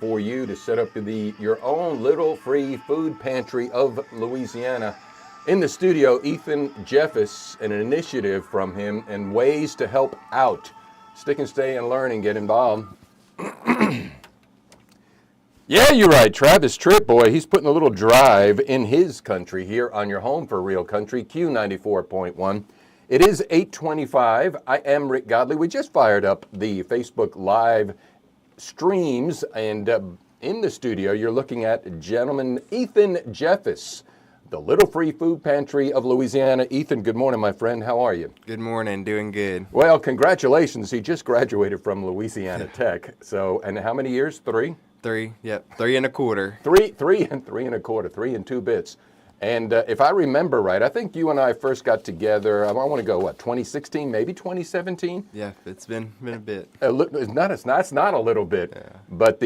For you to set up your own little free food pantry of Louisiana. In the studio, Ethan Jeffus, an initiative from him and ways to help out. Stick and stay and learn and get involved. Yeah, you're right. Travis Tripp, boy, he's putting a little drive in his country here on your home for real country, Q94.1. It is 8:25. I am Rick Godley. We just fired up the Facebook Live streams, and in the studio, you're looking at gentleman Ethan Jeffus, the Little Free Food Pantry of Louisiana. Ethan, good morning, my friend. How are you? Good morning. Doing good. Well, congratulations. He just graduated from Louisiana Tech. So, and how many years? Three? Three. Yep. 3 1/4. Three and 3 1/4. 3 and 2 bits. And if I remember right, I think you and I first got together, I want to go, 2016, maybe 2017? Yeah, it's been a bit. It's not a little bit. Yeah. But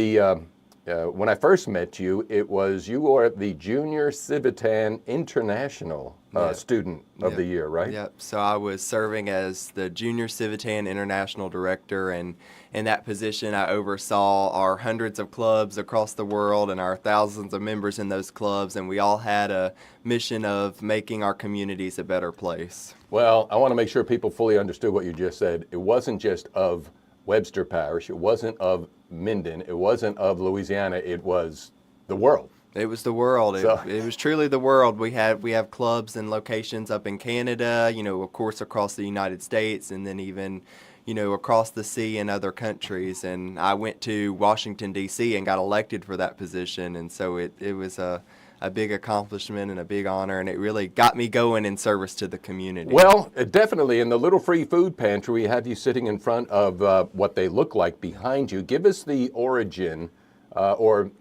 when I first met you, you were the Junior Civitan International Student of the Year, right? Yep. So I was serving as the Junior Civitan International Director, and in that position, I oversaw our hundreds of clubs across the world and our thousands of members in those clubs, and we all had a mission of making our communities a better place. Well, I want to make sure people fully understood what you just said. It wasn't just of Webster Parish. It wasn't of Minden. It wasn't of Louisiana. It was the world. It was the world. It was truly the world. We have clubs and locations up in Canada, of course, across the United States, and then even across the sea in other countries. And I went to Washington, D.C. and got elected for that position. And so it was a big accomplishment and a big honor, and it really got me going in service to the community. Well, definitely. In the Little Free Food Pantry, we have you sitting in front of what they look like behind you. Give us the origin, or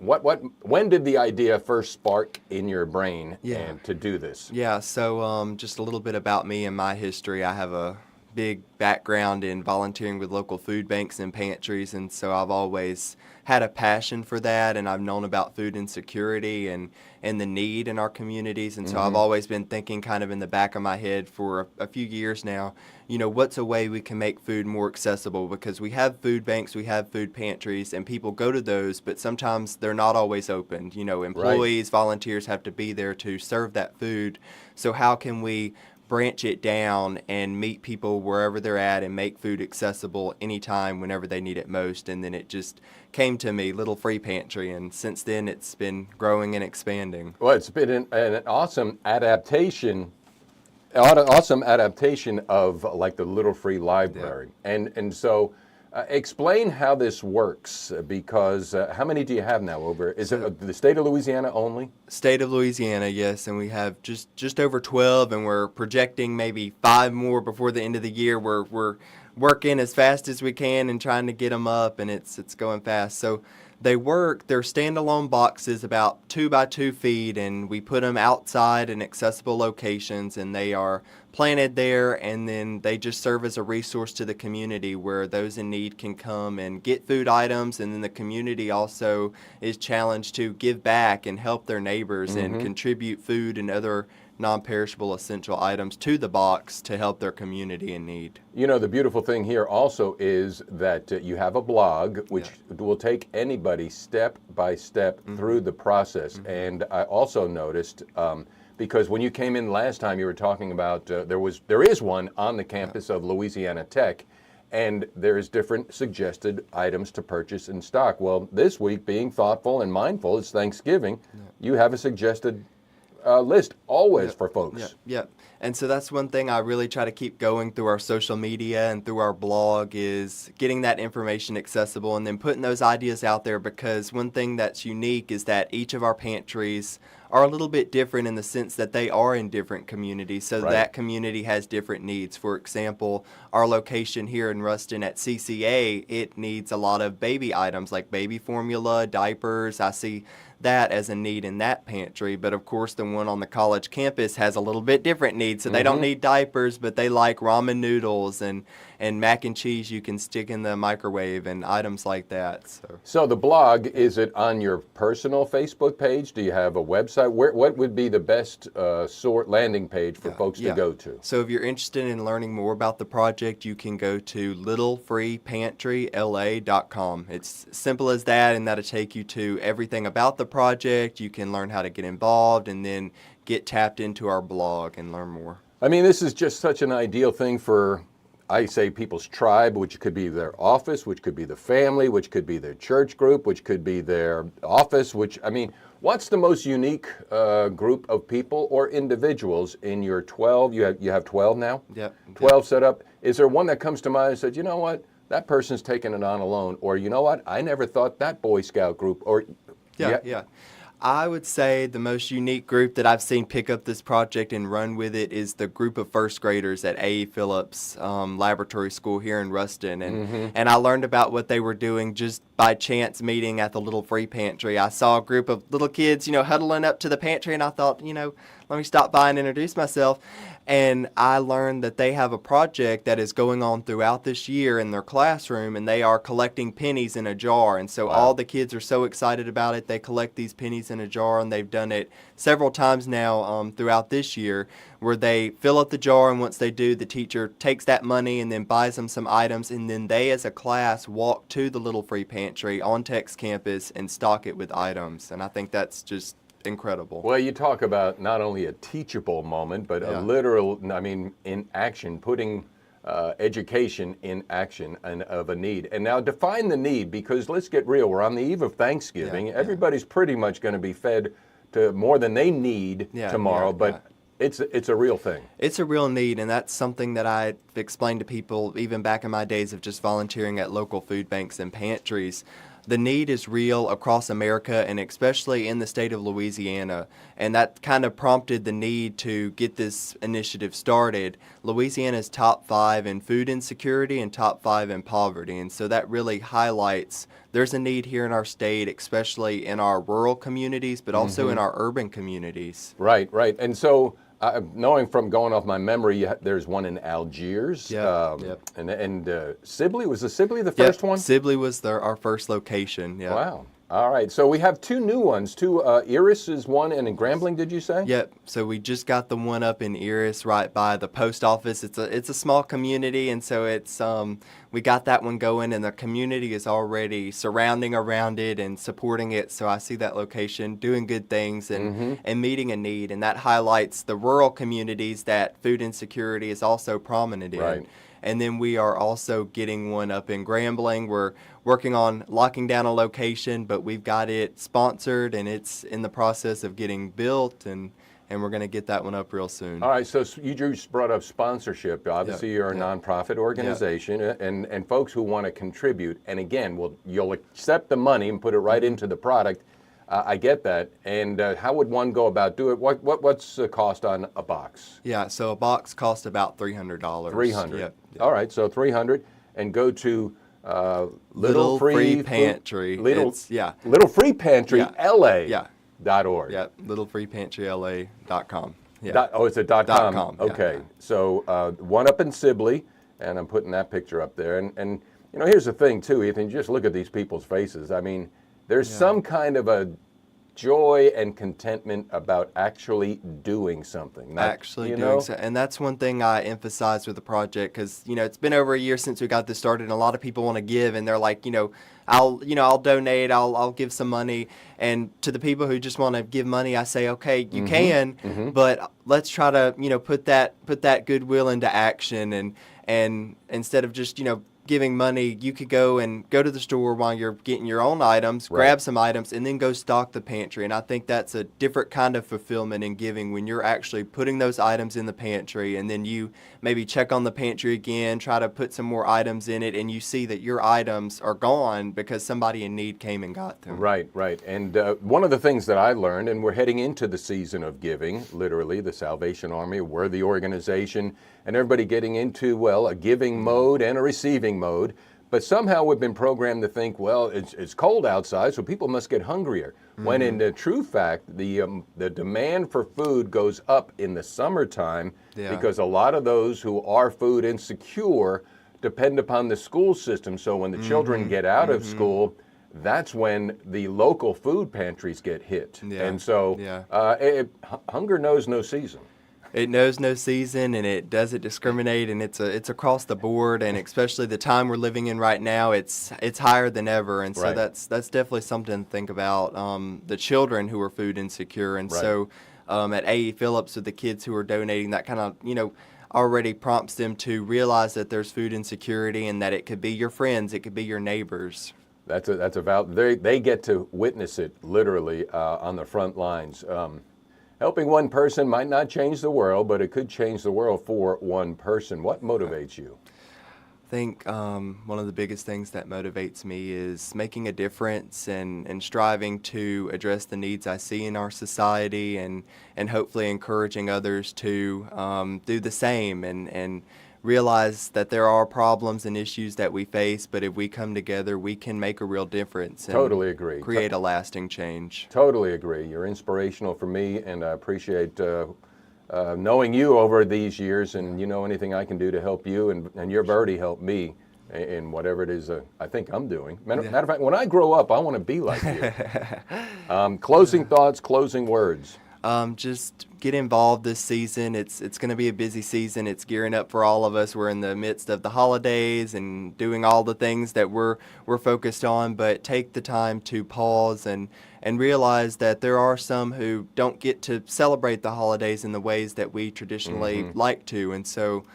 when did the idea first spark in your brain to do this? Yeah, so just a little bit about me and my history. I have a big background in volunteering with local food banks and pantries, and so I've always had a passion for that, and I've known about food insecurity and the need in our communities, and so I've always been thinking kind of in the back of my head for a few years now, what's a way we can make food more accessible, because we have food banks, we have food pantries, and people go to those, but sometimes they're not always open. Employees, volunteers have to be there to serve that food, so how can we branch it down and meet people wherever they're at and make food accessible anytime, whenever they need it most? And then it just came to me, Little Free Pantry, and since then it's been growing and expanding. Well, it's been an awesome adaptation of like the Little Free Library. Yeah. And so explain how this works, because how many do you have now? Is it the state of Louisiana only? State of Louisiana, yes, and we have just over 12, and we're projecting maybe 5 more before the end of the year. We're working as fast as we can and trying to get them up, and it's going fast. So they're standalone boxes about 2 by 2 feet, and we put them outside in accessible locations, and they are planted there, and then they just serve as a resource to the community where those in need can come and get food items, and then the community also is challenged to give back and help their neighbors and contribute food and other non-perishable essential items to the box to help their community in need. The beautiful thing here also is that you have a blog which will take anybody step by step through the process. And I also noticed, because when you came in last time, you were talking about there is one on the campus of Louisiana Tech, and there's different suggested items to purchase in stock. Well, this week, being thoughtful and mindful, it's Thanksgiving, you have a suggested list always for folks. Yep. And so that's one thing I really try to keep going through our social media and through our blog, is getting that information accessible and then putting those ideas out there, because one thing that's unique is that each of our pantries are a little bit different in the sense that they are in different communities, so that community has different needs. For example, our location here in Ruston at CCA, it needs a lot of baby items like baby formula, diapers. I see that as a need in that pantry, but of course the one on the college campus has a little bit different needs, so they don't need diapers, but they like ramen noodles and and mac and cheese you can stick in the microwave and items like that. So the blog, is it on your personal Facebook page? Do you have a website? What would be the best landing page for folks to go to? So if you're interested in learning more about the project, you can go to littlefreepantryla.com. It's simple as that, and that'll take you to everything about the project. You can learn how to get involved and then get tapped into our blog and learn more. I mean, this is just such an ideal thing for, I say, people's tribe, which could be their office, which could be the family, which could be their church group, which could be their office, what's the most unique group of people or individuals in your 12? You have 12 now? Yep. 12 set up. Is there one that comes to mind and said, you know what, that person's taking it on alone, or you know what, I never thought that Boy Scout group, or... Yeah. I would say the most unique group that I've seen pick up this project and run with it is the group of first graders at A.E. Phillips Laboratory School here in Ruston. And I learned about what they were doing just by chance meeting at the Little Free Pantry. I saw a group of little kids, huddling up to the pantry, and I thought, let me stop by and introduce myself. And I learned that they have a project that is going on throughout this year in their classroom, and they are collecting pennies in a jar. And so all the kids are so excited about it. They collect these pennies in a jar, and they've done it several times now throughout this year, where they fill up the jar, and once they do, the teacher takes that money and then buys them some items, and then they as a class walk to the Little Free Pantry on Tech's campus and stock it with items. And I think that's just incredible. Well, you talk about not only a teachable moment, but a literal, in action, putting education in action and of a need. And now define the need, because let's get real, we're on the eve of Thanksgiving. Everybody's pretty much going to be fed to more than they need tomorrow, but it's a real thing. It's a real need, and that's something that I've explained to people even back in my days of just volunteering at local food banks and pantries. The need is real across America, and especially in the state of Louisiana, and that kind of prompted the need to get this initiative started. Louisiana is top 5 in food insecurity and top 5 in poverty, and so that really highlights there's a need here in our state, especially in our rural communities, but also in our urban communities. Right. And so, knowing from going off my memory, there's one in Algiers. And Sibley, was the Sibley the first one? Sibley was our first location. Yeah. Wow. All right. So we have 2 new ones. Iris is one, and in Grambling, did you say? Yep. So we just got the one up in Iris, right by the post office. It's a small community, and so it's we got that one going, and the community is already surrounding around it and supporting it. So I see that location doing good things and meeting a need, and that highlights the rural communities that food insecurity is also prominent in. Right. And then we are also getting one up in Grambling. We're working on locking down a location, but we've got it sponsored, and it's in the process of getting built, and we're going to get that one up real soon. All right, so you just brought up sponsorship. Obviously, you're a nonprofit organization, and folks who want to contribute, and again, you'll accept the money and put it right into the product. I get that. And how would one go about doing it? What's the cost on a box? Yeah, so a box costs about $300. $300. Yep. All right, so $300, and go to Little Free Pantry. Little Free Pantry LA.org. Yeah, littlefreepantryla.com. It's a .com. Okay, Yeah. So one up in Sibley, and I'm putting that picture up there. And here's the thing too, Ethan. Just look at these people's faces. I mean, there's some kind of a joy and contentment about actually doing something. And that's one thing I emphasize with the project, because it's been over a year since we got this started, and a lot of people want to give, and they're like, I'll donate, I'll give some money. And to the people who just want to give money, I say, okay, you can, but let's try to put that goodwill into action, and instead of just giving money, you could go to the store while you're getting your own items, grab some items, and then go stock the pantry. And I think that's a different kind of fulfillment in giving, when you're actually putting those items in the pantry, and then you maybe check on the pantry again, try to put some more items in it, and you see that your items are gone because somebody in need came and got them. Right. And one of the things that I learned, and we're heading into the season of giving, literally, the Salvation Army, a worthy organization, and everybody getting into, a giving mode and a receiving mode. But somehow we've been programmed to think, it's cold outside, so people must get hungrier. When in the true fact, the demand for food goes up in the summertime because a lot of those who are food insecure depend upon the school system. So when the children get out of school, that's when the local food pantries get hit. Yeah. And so hunger knows no season. It knows no season, and it doesn't discriminate, and it's across the board, and especially the time we're living in right now, it's higher than ever, and so Right. that's definitely something to think about. The children who are food insecure, and Right. so at A.E. Phillips with the kids who are donating, that kind of already prompts them to realize that there's food insecurity, and that it could be your friends, it could be your neighbors. That's about they get to witness it literally on the front lines. Helping one person might not change the world, but it could change the world for one person. What motivates you? I think one of the biggest things that motivates me is making a difference and striving to address the needs I see in our society, and hopefully encouraging others to do the same and realize that there are problems and issues that we face, but if we come together, we can make a real difference and Totally agree. create a lasting change. Totally agree. You're inspirational for me, and I appreciate knowing you over these years, and anything I can do to help you, and you've already helped me in whatever it is I think I'm doing. Matter of fact, when I grow up, I want to be like you. Closing thoughts, closing words. Just get involved this season. It's going to be a busy season. It's gearing up for all of us. We're in the midst of the holidays and doing all the things that we're focused on, but take the time to pause and realize that there are some who don't get to celebrate the holidays in the ways that we traditionally like to, and so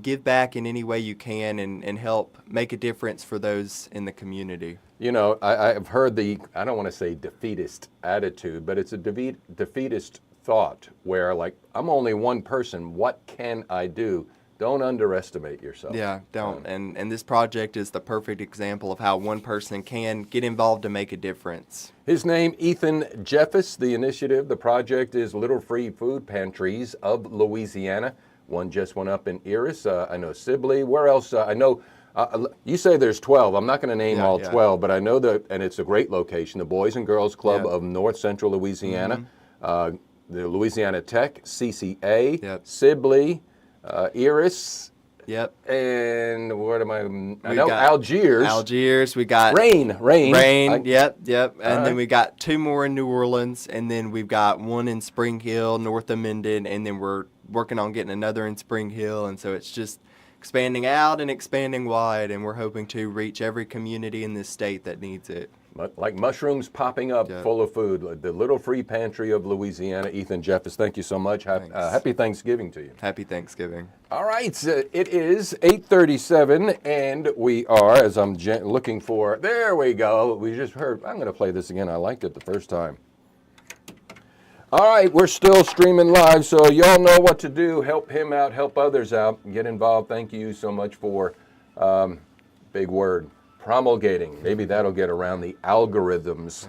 give back in any way you can and help make a difference for those in the community. I've heard I don't want to say defeatist attitude, but it's a defeatist thought where, like, I'm only one person. What can I do? Don't underestimate yourself. Yeah, don't. And this project is the perfect example of how one person can get involved to make a difference. His name, Ethan Jeffus. The initiative, the project is Little Free Food Pantries of Louisiana. One just went up in Eris. I know Sibley. Where else? I know. You say there's 12. I'm not going to name all 12, but I know that, and it's a great location, the Boys and Girls Club of North Central Louisiana, the Louisiana Tech, CCA, Sibley, Eris. Yep. And what am I? I We know got Algiers. Algiers. We got Rain. Yep. And right. then we got 2 more in New Orleans, and then we've got 1 in Spring Hill, north of Minden, and then we're working on getting another in Spring Hill, and so it's just expanding out and expanding wide, and we're hoping to reach every community in this state that needs it. Like mushrooms popping up full of food. The Little Free Pantry of Louisiana. Ethan Jeffus, thank you so much. Happy Thanksgiving to you. Happy Thanksgiving. All right, it is 8:37, and we are, as I'm looking for, there we go. We just heard, I'm going to play this again. I liked it the first time. All right, we're still streaming live, so y'all know what to do. Help him out, help others out, get involved. Thank you so much for, big word, promulgating. Maybe that'll get around the algorithms,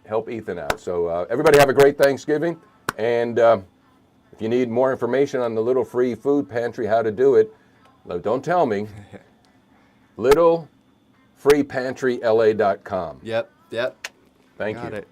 help Ethan out. So everybody have a great Thanksgiving, and if you need more information on the Little Free Food Pantry, how to do it, don't tell me, littlefreepantryla.com. Yep. Thank you. Got it.